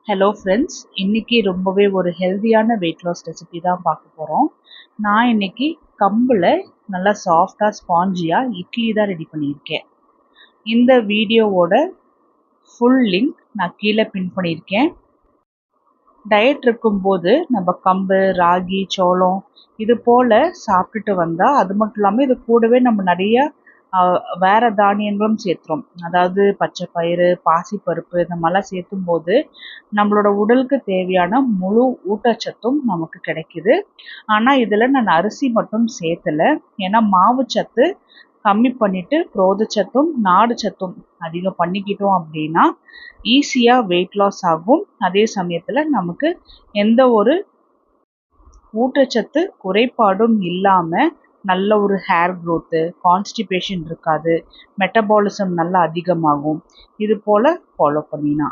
Hello friends, இன்னைக்கு ரொம்பவே ஒரு ஹெல்தியான வெயிட் லாஸ் ரெசிபி தான் பார்க்க போகிறோம். நான் இன்னைக்கு கம்பில் நல்லா சாஃப்டாக ஸ்பாஞ்சியாக இட்லி தான் ரெடி பண்ணியிருக்கேன். இந்த வீடியோவோட ஃபுல் லிங்க் நான் கீழே பின் பண்ணியிருக்கேன். டயட் இருக்கும்போது நம்ம கம்பு, ராகி, சோளம் இது போல் சாப்பிட்டுட்டு வந்தால், அது மட்டும் இல்லாமல் இது கூடவே நம்ம நிறைய வேற தானியங்களும் சேர்த்துறோம். அதாவது பச்சை பயிறு, பாசிப்பருப்பு இந்த மாதிரிலாம் சேர்த்தும் போது நம்மளோட உடலுக்கு தேவையான முழு ஊட்டச்சத்தும் நமக்கு கிடைக்குது. ஆனால் இதில் நான் அரிசி மட்டும் சேர்த்தலை. ஏன்னா மாவுச்சத்து கம்மி பண்ணிட்டு புரதச்சத்தும் நார்ச்சத்தும் அதிகம் பண்ணிக்கிட்டோம் அப்படின்னா ஈஸியாக வெயிட் லாஸ் ஆகும். அதே சமயத்தில் நமக்கு எந்த ஒரு ஊட்டச்சத்து குறைபாடும் இல்லாமல் நல்ல ஒரு ஹேர் க்ரோத்து, கான்ஸ்டிபேஷன் இருக்காது, மெட்டபாலிசம் நல்லா அதிகமாகும். இது போல் ஃபாலோ பண்ணினா